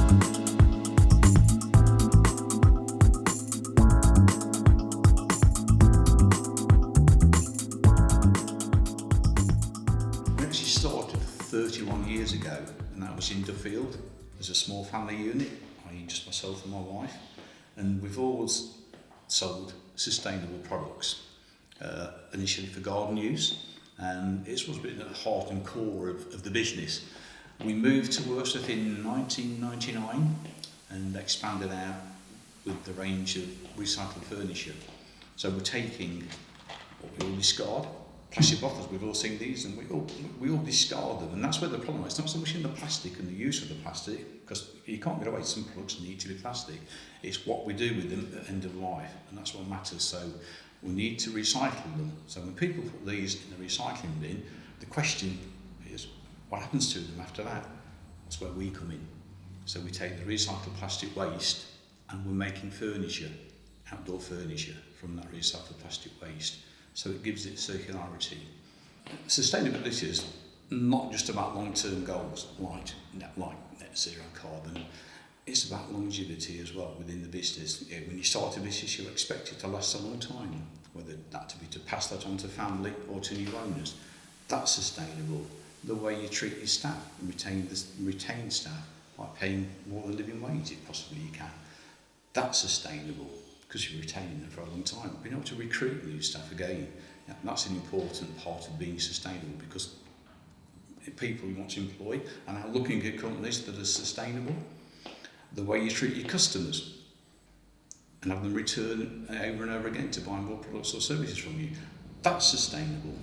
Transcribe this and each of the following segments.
We actually started 31 years ago, and that was in Duffield as a small family unit, i.e. just myself and my wife, and we've always sold sustainable products, initially for garden use, and it's what's been at the heart and core of the business. We moved to Wirksworth in 1999 and expanded out with the range of recycled furniture. So we're taking what we all discard, plastic bottles, we've all seen these, and we all discard them, and that's where the problem is. It's not so much in the plastic and the use of the plastic, because you can't get away, some products need to be plastic. It's what we do with them at the end of life, and that's what matters. So we need to recycle them. So when people put these in the recycling bin, the question is, what happens to them after that? That's where we come in. So we take the recycled plastic waste and we're making furniture, outdoor furniture, from that recycled plastic waste. So it gives it circularity. Sustainability is not just about long-term goals like net zero carbon. It's about longevity as well within the business. When you start a business, you expect it to last a long time, whether that to be to pass that on to family or to new owners. That's sustainable. The way you treat your staff, and retain staff by paying more than living wage if possibly you can. That's sustainable because you're retaining them for a long time. Being able to recruit new staff again, that's an important part of being sustainable, because people you want to employ and are looking at companies that are sustainable. The way you treat your customers and have them return over and over again to buy more products or services from you, that's sustainable.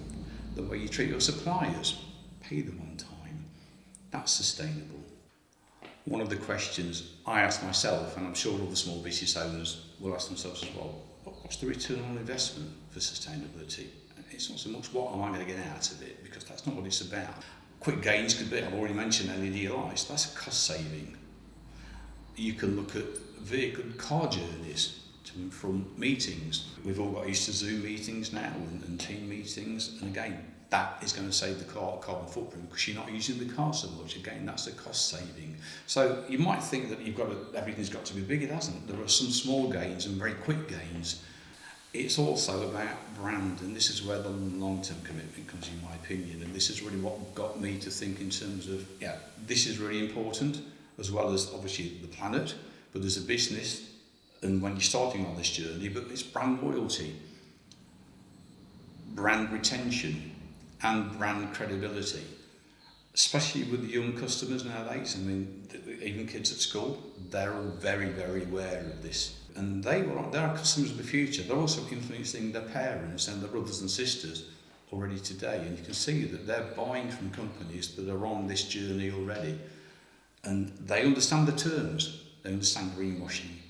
The way you treat your suppliers, pay them on time, that's sustainable. One of the questions I ask myself, and I'm sure all the small business owners will ask themselves as well, what's the return on investment for sustainability? It's not so much what am I going to get out of it, because that's not what it's about. Quick gains could be, I've already mentioned LED lights, that's a cost saving. You can look at car journeys to and from meetings. We've all got used to Zoom meetings now and team meetings, and again, that is going to save the carbon footprint because you're not using the car so much. Again, that's a cost saving. So you might think that everything's got to be big. It hasn't. There are some small gains and very quick gains. It's also about brand, and this is where the long-term commitment comes, in my opinion, and this is really what got me to think in terms of, this is really important, as well as obviously the planet, but as a business, and when you're starting on this journey, but it's brand loyalty, brand retention, and brand credibility, especially with the young customers nowadays. I mean, even kids at school, they're all very, very aware of this. And they're our customers of the future. They're also influencing their parents and their brothers and sisters already today. And you can see that they're buying from companies that are on this journey already. And they understand the terms. They understand greenwashing.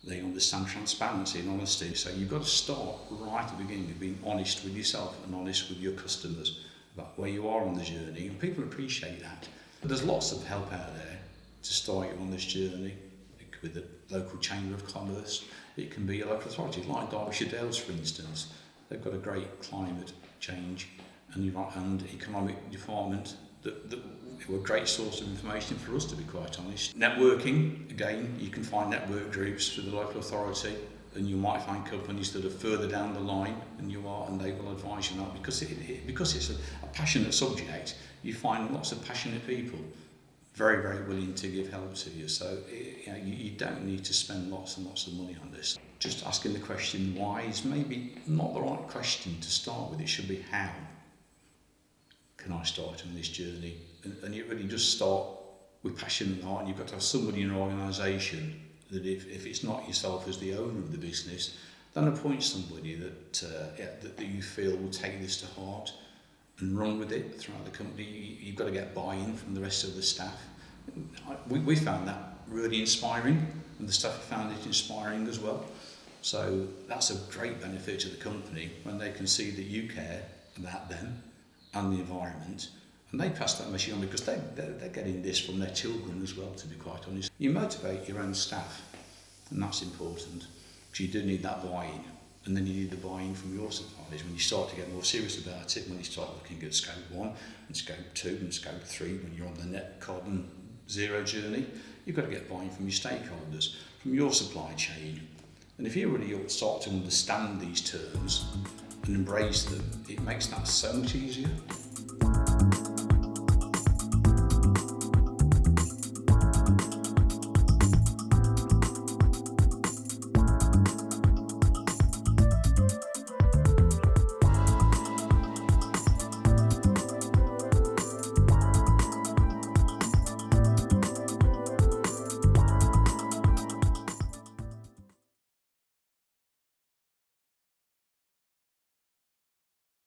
They understand transparency and honesty. So you've got to start right at the beginning of being honest with yourself and honest with your customers about where you are on the journey. And people appreciate that. But there's lots of help out there to start you on this journey. It could be the local chamber of commerce. It can be a local authority, like Derbyshire Dales, for instance. They've got a great climate change and economic department that were a great source of information for us, to be quite honest. Networking, again, you can find network groups through the local authority, and you might find companies that are further down the line than you are, and they will advise you on that. Because it's a passionate subject, you find lots of passionate people very, very willing to give help to you. So you don't need to spend lots and lots of money on this. Just asking the question why is maybe not the right question to start with. It should be how can I start on this journey? And you really just start with passion and heart, and you've got to have somebody in your organisation that if it's not yourself as the owner of the business, then appoint somebody that you feel will take this to heart and run with it throughout the company. You've got to get buy-in from the rest of the staff. We found that really inspiring, and the staff found it inspiring as well. So that's a great benefit to the company when they can see that you care about them and the environment, and they pass that message on, because they're getting this from their children as well, to be quite honest. You motivate your own staff, and that's important, because you do need that buy-in, and then you need the buy-in from your suppliers when you start to get more serious about it, when you start looking at scope 1 and scope 2 and scope 3, when you're on the net carbon zero journey. you've got to get buy-in from your stakeholders, from your supply chain. And if you really start to understand these terms and embrace them, it makes that so much easier.